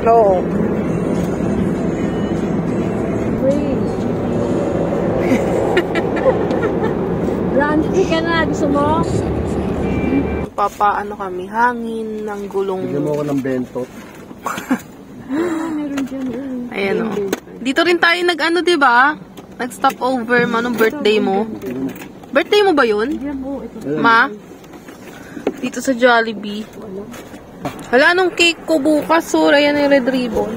No. Randy ka na, gusto mo? Papaano kami, hangin ng gulong. Bigyan mo ako ng bento. Meron dyan. Ayan o. Dito rin tayo nag-ano, diba? Nag-stop over, manong birthday mo. Birthday mo ba yun? Ma? Dito sa Jollibee. Hala, anong cake ko bukas? So, ayan yung red ribbon.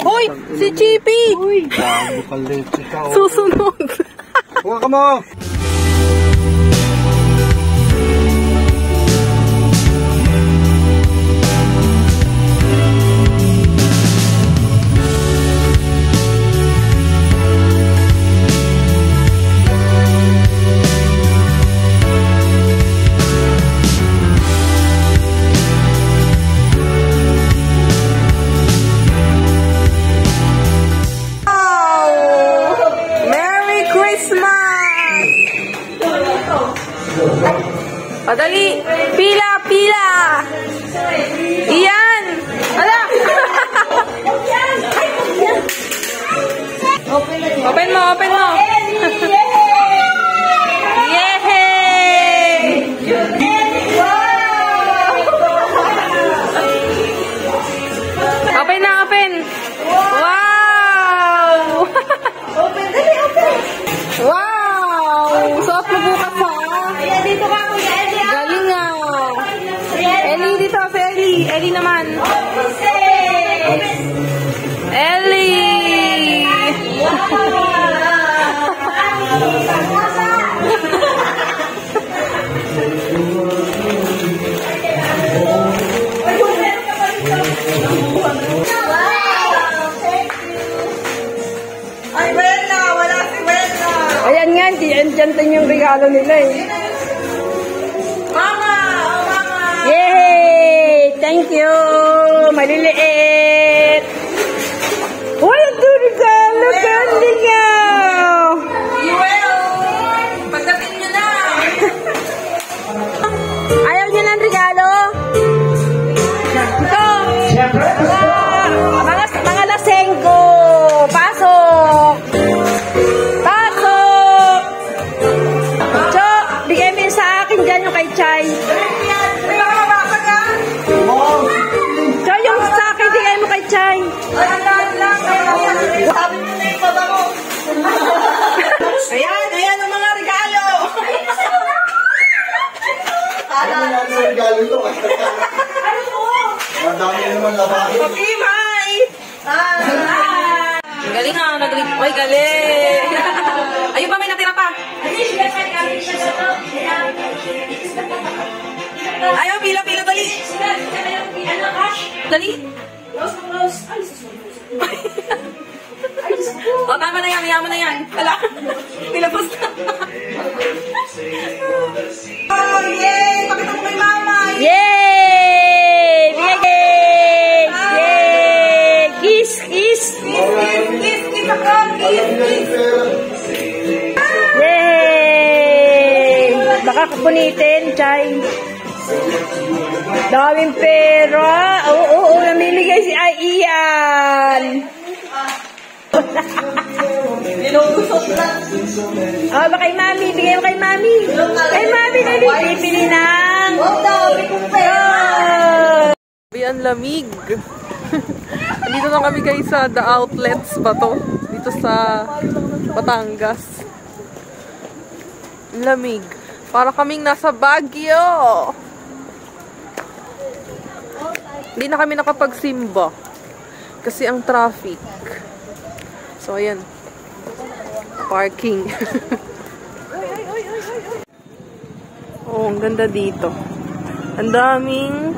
Hoy! Si Chippy! Bago ka leche ka. Susunod! Huwag ka mo! Padali! Pila! Pila! Iyan! Ala! Open mo! Open mo! Yehey! Open na! Open! Wow! Open! Dali! Open! Wow! Suot mo bukas ha! Ayan, dito ka kuya! Galing nga. Ellie dito, si Ellie. Ellie naman. Ellie! Ay, Brenda! Wala si Brenda! Ayan nga, diyan yung regalo nila eh. Mama! Oh, mama! Yay! Thank you! Maliliit! Uy, ito regalo! Ganda nga! You will! Pagdating nyo na! Ayaw niyo ng regalo? Ito! Mga lasengko! Pasok! Pasok! Cho, bigay mo yun sa akin dyan yung kay Chay. Cho, yung sa akin, bigay mo kay Chay. Sabi mo na yung baba mo! Ayan! Ayan ang mga regalo! Ano naman ang regalo ito? Ano mo? Madami naman labahin. Okay, bye! Galing nga, nag-lip. Ay, galing! Ayun pa, may natira pa. Ayaw, pila, dali. Dali. O, tama na yan, yaman na yan. Ala, nilabas na. Oh, yay! Pakita mo kay mama! Yay! Yay! Yay! Kiss, kiss! Kiss ako! Kiss! Yay! Baka kapunitin, Chay. Daming pera. Oo, namimigay si Ian. Nilulusot lang! Oh, baka kay Mami. Bigay mo kay Mami. Kay Mami na bibili ng... Oh, dami kong pera! Ang lamig. Dito na kami guys sa The Outlets ba to? Dito sa Batangas. Lamig. Para kaming nasa Baguio. Hindi na kami nakapagsimba. Kasi ang traffic. So, ayan. Parking. Oh, ang ganda dito. Ang daming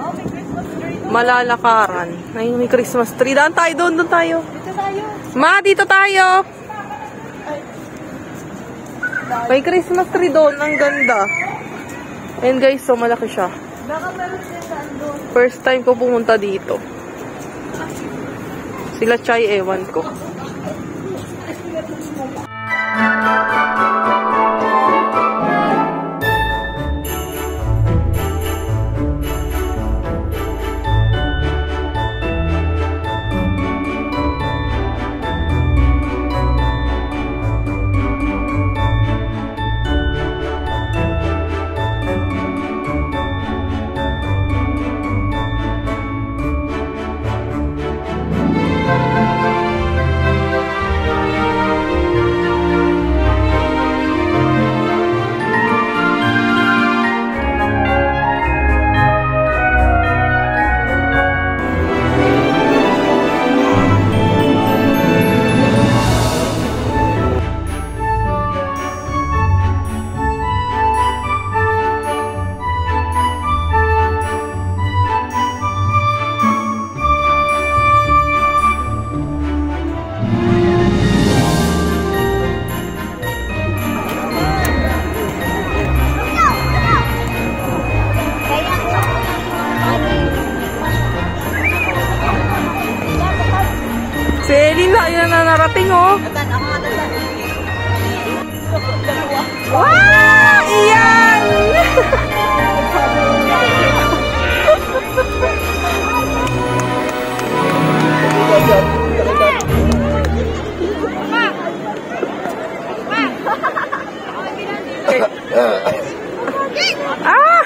malalakaran. Ayun, may Christmas tree. Daan tayo, doon tayo. Dito tayo. Ma, dito tayo. May Christmas tree doon. Ang ganda. Ayun guys, so malaki siya. Baka meron siya saan doon. First time ko pumunta dito. Sila Chay, ewan ko. oh. Wow! Iyan!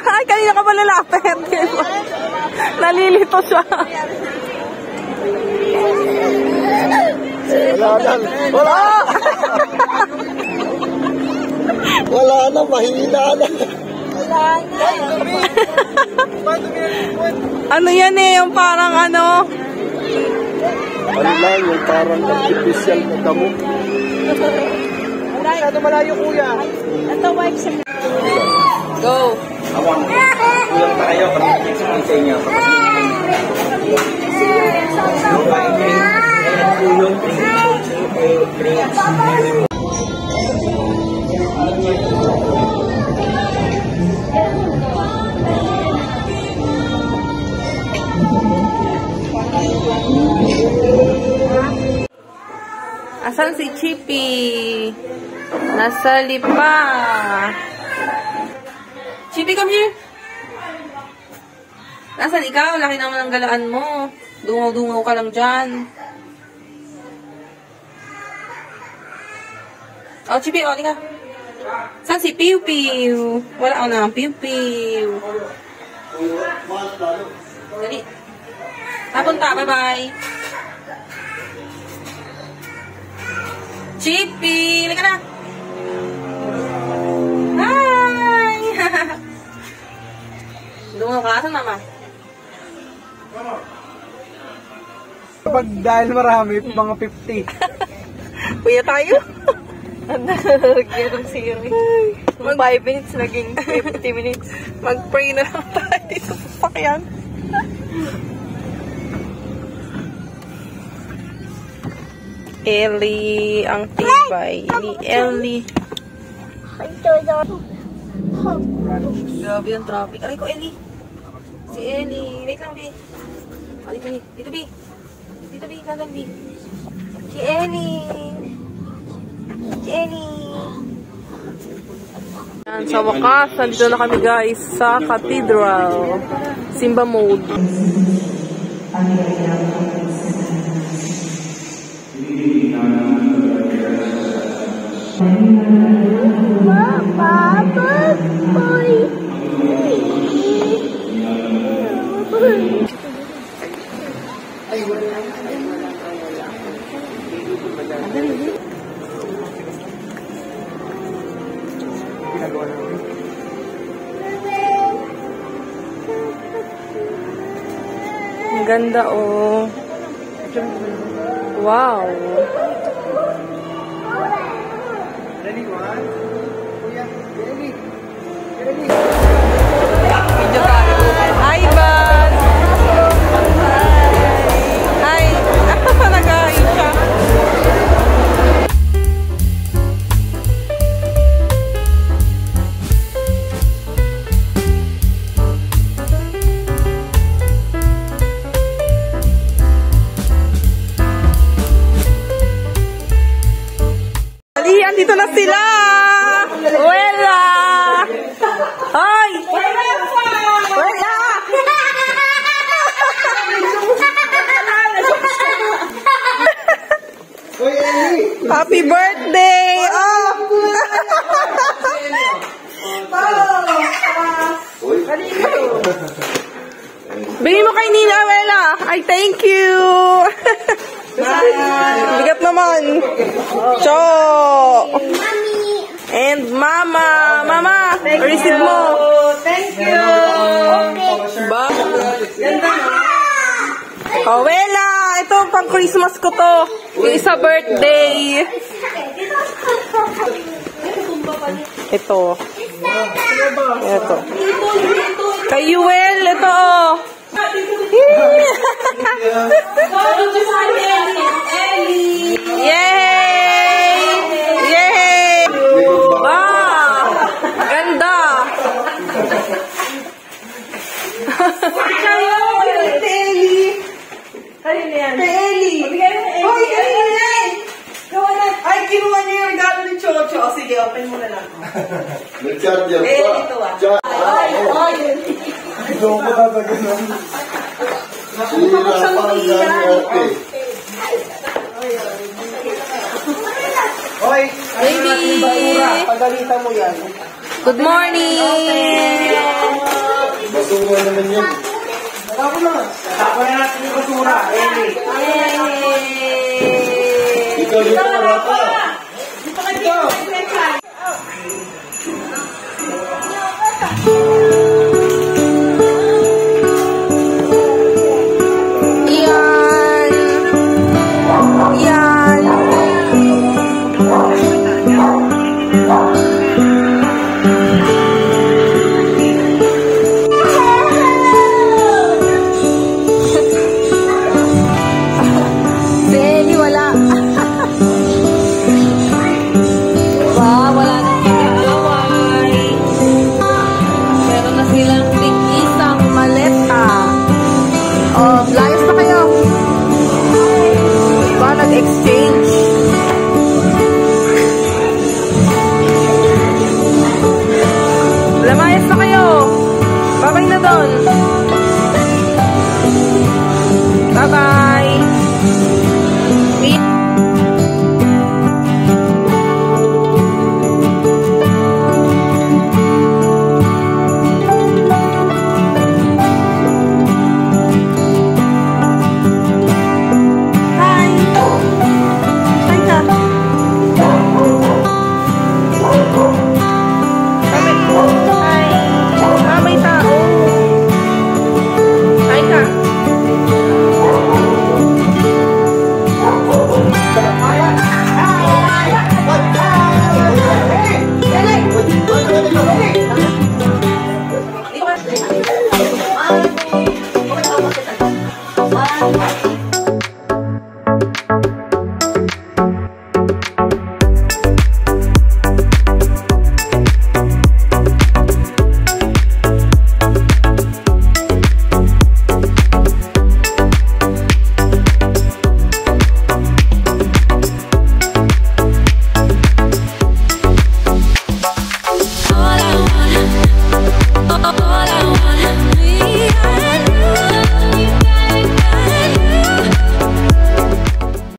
Ay, kanina ka ba lalapit? Nalilito siya. Wala na, mahina na. Ano yan eh, yung parang ano? Ano lang, yung parang artificial na damo. Masyado malayo, kuya. Go! Kulang tayo, pag-ibig sa inyo. Asan si Chippy? Nasa lipa. Chippy, come here. Nasaan ikaw? Laki naman ang galaan mo. Dungaw-dungaw ka lang dyan. Oh, Chippy, oh, ka. Saan si Piu Piu? Wala ako na. Piu Piu. Dali. Napunta. Bye-bye. Chippy! Halika na! Hi! Dungaw ka? Saan mama? Kapag dahil marami, mga 50. Kuya tayo? Nagyan ng zero. Mag 5 minutes, naging 50 minutes. Mag-pray na lang tayo dito sa sakyan. Ellie, ang tibay ni Ellie. Grabe ang traffic. Aray ko, Ellie. Si Ellie. Wait lang, B. Oh, dito, B. Dito, B. Dito, B. Kanan, B. Si Ellie. Si Ellie. Yan, sa wakas, nandito na kami guys sa Cathedral. Simba mode. Ang ganda oh. Wow. Video tayo. Hi, Baz! Hi! Nag-aayos siya. Andito na sila! Wala! Hoy! Wala! Happy birthday! Oh! Bigay mo kay Nina, Wela! Ay, thank you! Bigat naman. Cho. And Mama. Mama, receive mo. Thank you. Ba? Oh, Wela. Ito, pang Christmas ko to. Yung isa birthday. Ito. Ito. Kay Yuel, ito oh. Yay! Yay! Wow! Ganda! Kanina yan. Hoy, kanina yan. May charger Eh, pa. ito ah. Ito ko tatagin lang. Sira pa ang ate. Baby! Pagalitan mo yan. Good morning! Basura naman yan. Tapos na natin yung basura. Dito, rata. Dito ka dito.